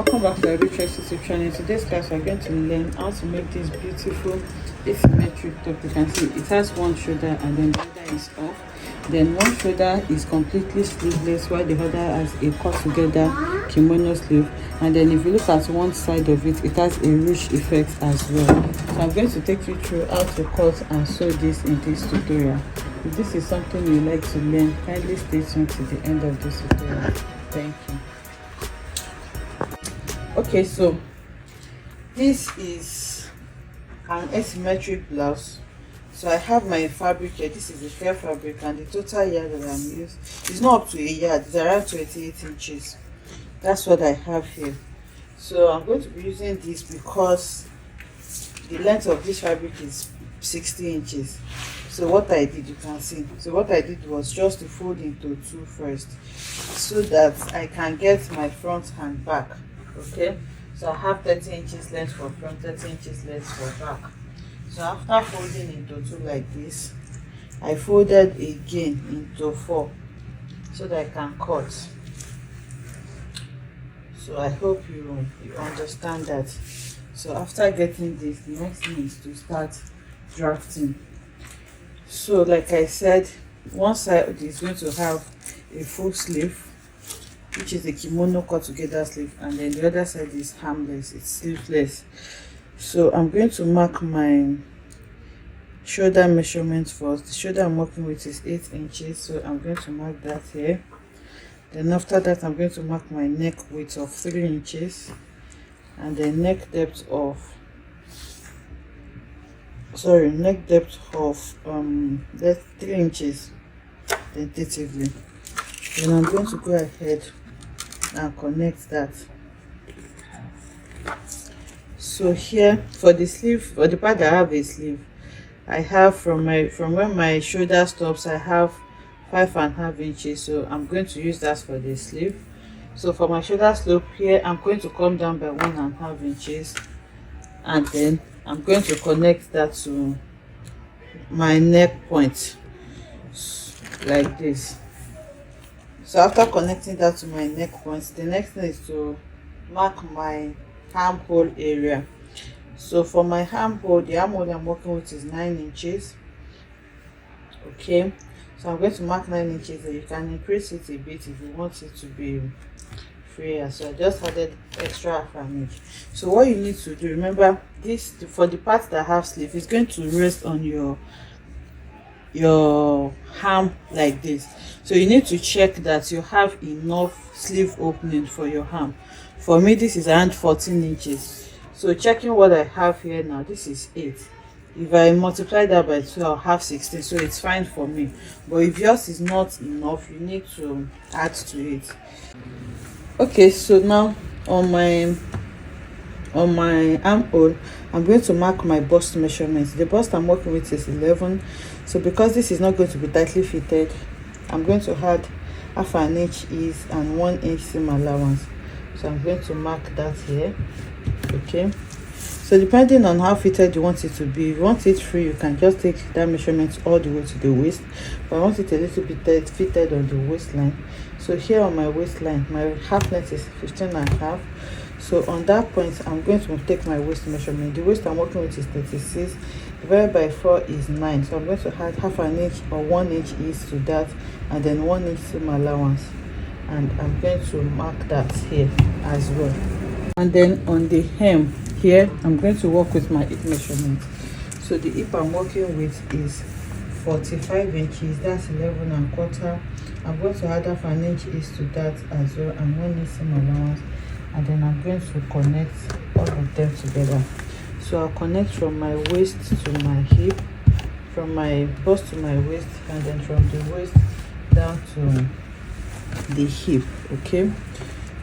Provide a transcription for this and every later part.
Welcome back to our Ruching YouTube channel. In today's class, we're going to learn how to make this beautiful asymmetric top. You can see it has one shoulder and then the other is off. Then one shoulder is completely sleeveless while the other has a cut together kimono sleeve. And then if you look at one side of it, it has a ruched effect as well. So I'm going to take you through how to cut and sew this in this tutorial. If this is something you like to learn, kindly stay tuned to the end of this tutorial. Thank you. Okay, so this is an asymmetric blouse. So I have my fabric here. This is the fair fabric, and the total yard that I'm using is not up to a yard, it's around 28 inches. That's what I have here. So I'm going to be using this because the length of this fabric is 60 inches. So what I did, you can see, so what I did was just to fold into two first so that I can get my front and back. Okay, so I have 30 inches length for front, 30 inches length for back. So after folding into two like this, I folded again into 4 so that I can cut. So I hope you understand that. So after getting this, the next thing is to start drafting. So like I said, one side is going to have a full sleeve, which is a kimono cut together sleeve, and then the other side is armless, it's sleeveless. So I'm going to mark my shoulder measurement first. The shoulder I'm working with is 8 inches, so I'm going to mark that here. Then after that, I'm going to mark my neck width of 3 inches and then neck depth of that's 3 inches tentatively. Then I'm going to go ahead and connect that. So here for the sleeve, for the part that I have a sleeve, I have from where my shoulder stops, I have 5.5 inches. So I'm going to use that for the sleeve. So for my shoulder slope here, I'm going to come down by 1.5 inches, and then I'm going to connect that to my neck point like this. So after connecting that to my neck points, the next thing is to mark my armhole area. So for my armhole, the armhole I'm working with is 9 inches. Okay, so I'm going to mark 9 inches, and you can increase it a bit if you want it to be freer. So I just added extra half an inch. So what you need to do, remember this, for the part that have sleeve, is going to rest on your arm like this. So you need to check that you have enough sleeve opening for your arm. For me, this is around 14 inches. So checking what I have here now, this is 8. If I multiply that by 2, I'll have 16, so it's fine for me. But if yours is not enough, you need to add to it. Okay, so now on my armhole, I'm going to mark my bust measurements. The bust I'm working with is 11. So because this is not going to be tightly fitted, I'm going to add half an inch ease and 1 inch seam allowance. So I'm going to mark that here. Okay, so depending on how fitted you want it to be, if you want it free, you can just take that measurement all the way to the waist. But I want it a little bit fitted on the waistline. So here on my waistline, my half length is 15.5. So on that point, I'm going to take my waist measurement. The waist I'm working with is 36, divided by 4 is 9. So I'm going to add half an inch or 1 inch ease to that, and then 1 inch seam allowance, and I'm going to mark that here as well. And then on the hem here, I'm going to work with my hip measurement. So the hip I'm working with is 45 inches, that's 11.25. I'm going to add half an inch ease to that as well, and 1 inch seam allowance, and then I'm going to connect all of them together. So I'll connect from my waist to my hip, from my bust to my waist, and then from the waist down to the hip. Okay,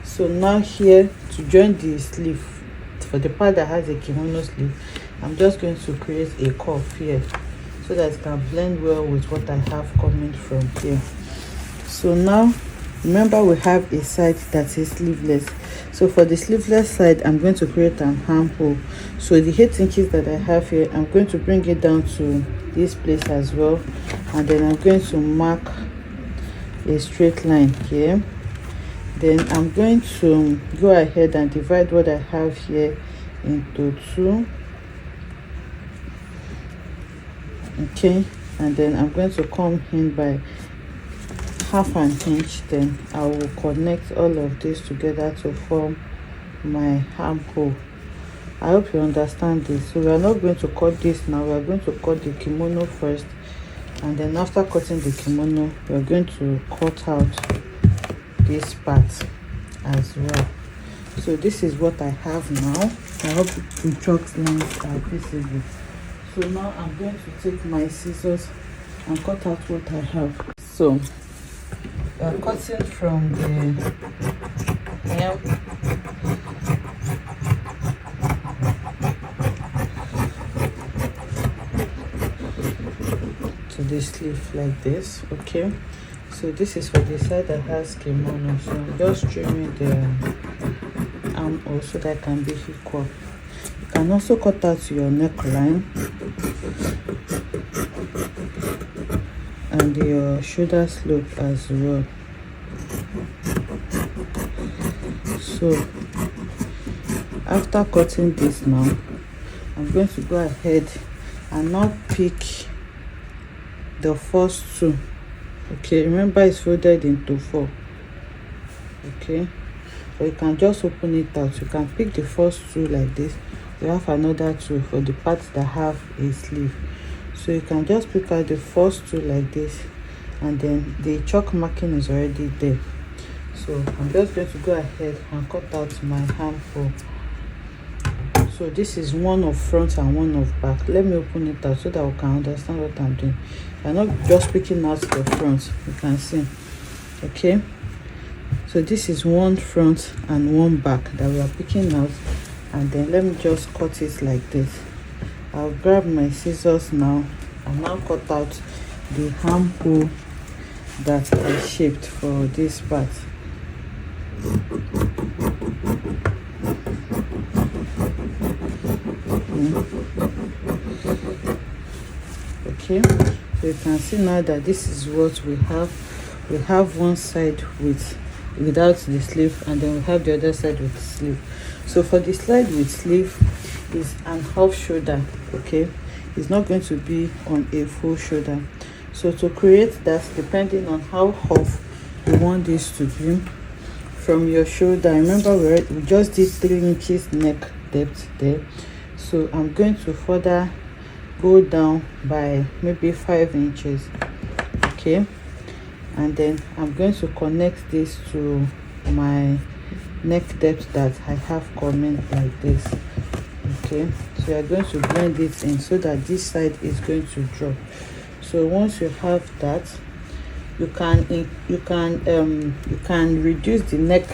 so now here to join the sleeve, for the part that has a kimono sleeve, I'm just going to create a curve here so that it can blend well with what I have coming from here. So now remember, we have a side that is sleeveless. So for the sleeveless side, I'm going to create an armhole. So the 8 inches that I have here, I'm going to bring it down to this place as well, and then I'm going to mark a straight line here. Then I'm going to go ahead and divide what I have here into 2. Okay, and then I'm going to come in by half an inch. Then I will connect all of this together to form my armhole. I hope you understand this. So we are not going to cut this now. We are going to cut the kimono first, and then after cutting the kimono, we are going to cut out this part as well. So this is what I have now. I hope the chalk lines are visible. So now I'm going to take my scissors and cut out what I have. So we are cutting from the hem to the sleeve like this. Okay, so this is for the side that has kimono. So I'm just trimming the arm also that can be equal. You can also cut out your neckline and your shoulder slope as well. So after cutting this now, I'm going to go ahead and now pick the first 2. Okay, remember it's folded into 4. Okay, so you can just open it out. You can pick the first 2 like this. You have another 2 for the parts that have a sleeve. So you can just pick out the first 2 like this, and then the chalk marking is already there. So I'm just going to go ahead and cut out my armhole. So this is one of front and one of back. Let me open it out so that we can understand what I'm doing. I'm not just picking out the front, you can see. Okay, so this is one front and one back that we are picking out, and then let me just cut it like this. I'll grab my scissors now and now cut out the armhole that I shaped for this part. Okay, so you can see now that this is what we have. We have one side without the sleeve, and then we have the other side with the sleeve. So for the side with sleeve is an half shoulder. Okay, it's not going to be on a full shoulder. So to create that, depending on how half you want this to be from your shoulder, remember we just did 3 inches neck depth there. So I'm going to further go down by maybe 5 inches. Okay, and then I'm going to connect this to my neck depth that I have coming like this. Okay, so you're going to blend it in so that this side is going to drop. So once you have that, you can reduce the neck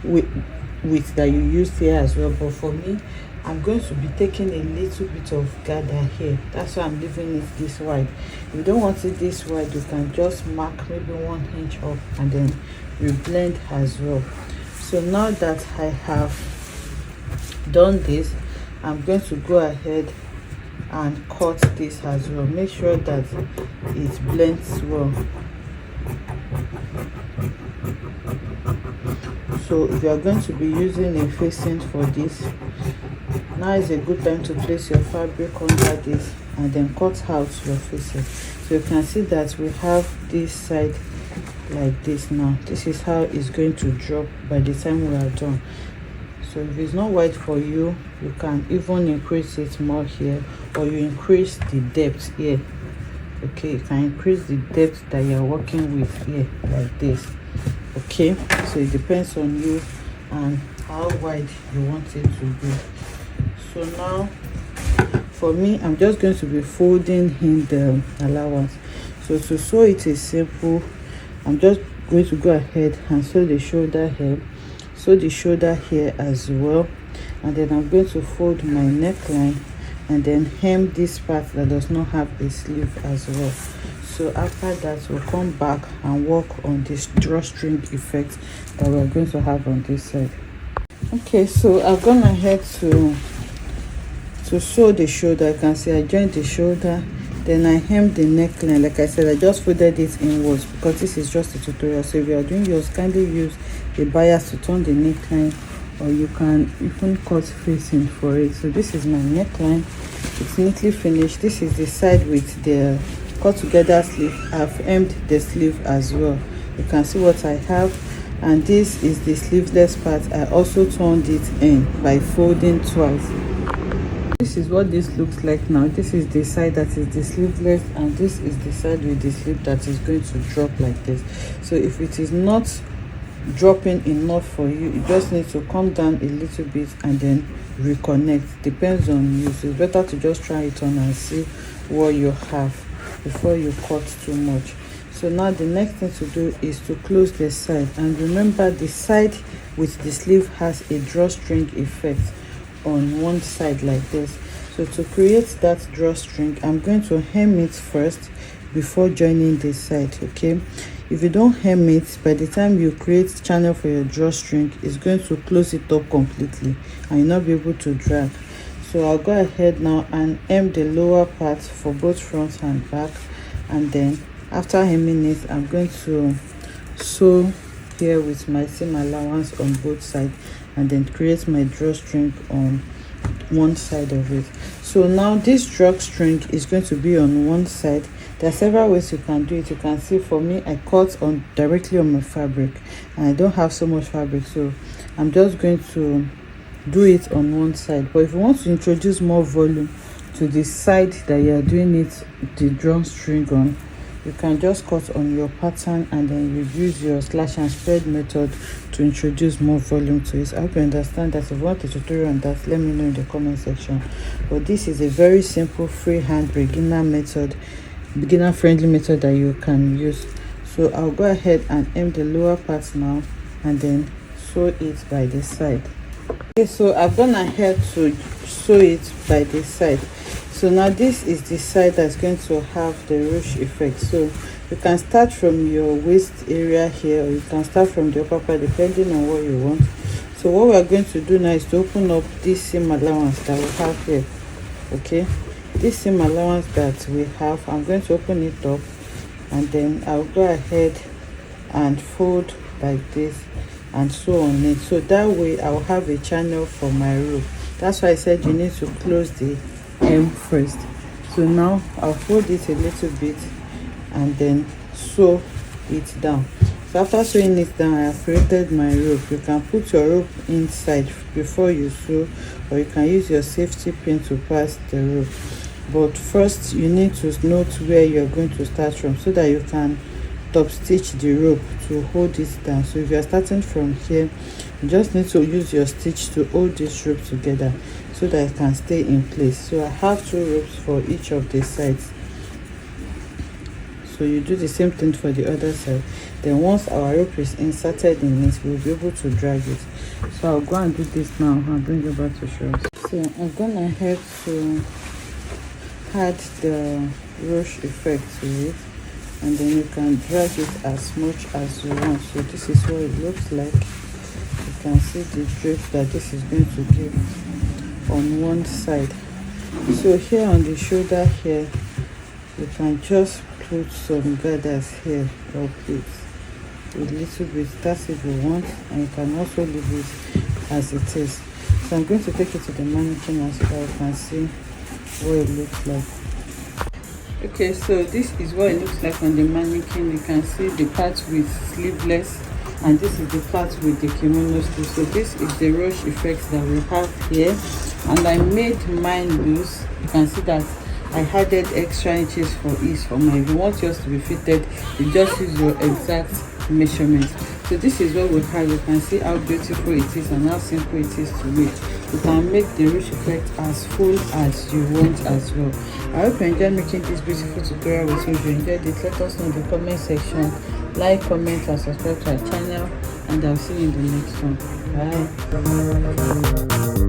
width that you use here as well. But for me, I'm going to be taking a little bit of gather here. That's why I'm leaving it this wide. If you don't want it this wide, you can just mark maybe 1 inch up and then you blend as well. So now that I have done this, I'm going to go ahead and cut this as well. Make sure that it blends well. So if you are going to be using a facing for this, now is a good time to place your fabric under this and then cut out your facing. So you can see that we have this side like this. Now this is how it's going to drop by the time we are done. So if it's not wide for you, you can even increase it more here, or you increase the depth here. Okay, you can increase the depth that you're working with here like this. Okay, so it depends on you and how wide you want it to be. So now for me, I'm just going to be folding in the allowance. So to sew it is simple. I'm just going to go ahead and sew the shoulder here, sew the shoulder here as well, and then I'm going to fold my neckline and then hem this part that does not have a sleeve as well. So after that, we'll come back and work on this drawstring effect that we're going to have on this side. Okay, so I've gone ahead to sew the shoulder. You can see I joined the shoulder Then I hemmed the neckline. Like I said, I just folded it inwards because this is just a tutorial. So if you are doing yours, kindly use the bias to turn the neckline, or you can even cut facing for it. So this is my neckline. It's neatly finished. This is the side with the cut together sleeve. I've hemmed the sleeve as well. You can see what I have. And this is the sleeveless part. I also turned it in by folding twice. This is what this looks like now. This is the side that is the sleeveless, and this is the side with the sleeve that is going to drop like this. So if it is not dropping enough for you, you just need to come down a little bit and then reconnect. Depends on you. So it's better to just try it on and see what you have before you cut too much. So now the next thing to do is to close the side, and remember the side with the sleeve has a drawstring effect on one side like this. So to create that drawstring, I'm going to hem it first before joining this side. Okay, if you don't hem it, by the time you create channel for your drawstring, it's going to close it up completely and you'll not be able to drag. So I'll go ahead now and hem the lower part for both front and back, and then after hemming it, I'm going to sew here with my seam allowance on both sides, and then create my drawstring on one side of it. So now this drawstring is going to be on one side. There are several ways you can do it. You can see for me, I cut on directly on my fabric, and I don't have so much fabric, so I'm just going to do it on one side. But if you want to introduce more volume to the side that you are doing it the drawstring on, you can just cut on your pattern and then you use your slash and spread method to introduce more volume to it. I hope you understand that. If you want a tutorial on that, let me know in the comment section. But this is a very simple freehand beginner friendly method that you can use. So I'll go ahead and hem the lower part now and then sew it by the side. Okay, so I've gone ahead to sew it by the side. So now this is the side that's going to have the ruche effect. So you can start from your waist area here, or you can start from the upper part depending on what you want. So what we are going to do now is to open up this seam allowance that we have here. Okay, this seam allowance that we have, I'm going to open it up, and then I'll go ahead and fold like this and sew on it, so that way I'll have a channel for my rope. That's why I said you need to close the hem first. So now I'll fold it a little bit and then sew it down. So after sewing it down, I have created my rope. You can put your rope inside before you sew, or you can use your safety pin to pass the rope. But first you need to note where you're going to start from, so that you can top stitch the rope to hold it down. So if you're starting from here, you just need to use your stitch to hold this rope together so that it can stay in place. So I have 2 ropes for each of the sides. So you do the same thing for the other side. Then once our rope is inserted in it, we'll be able to drag it. So I'll go and do this now and bring it back to show us. So I'm gonna ahead to add the ruche effect to it, and then you can drag it as much as you want. So this is what it looks like. You can see the drape that this is going to give on one side. So here on the shoulder here, you can just put some gathers here or pleats a little bit. That's if you want, and you can also leave it as it is. So I'm going to take it to the mannequin as well. You can see what it looks like. Okay, so this is what it looks like on the mannequin. You can see the part with sleeveless, and this is the part with the kimono sleeve. So this is the ruche effect that we have here, and I made mine loose. You can see that I added extra inches for ease for mine. If you want yours to be fitted, you just use your exact measurement. So this is what we have. You can see how beautiful it is and how simple it is to make. You can make the ruche effect as full as you want as well. I hope you enjoyed making this beautiful tutorial with me. If you enjoyed it, let us know in the comment section. Like, comment and subscribe to our channel, and I'll see you in the next one. Bye.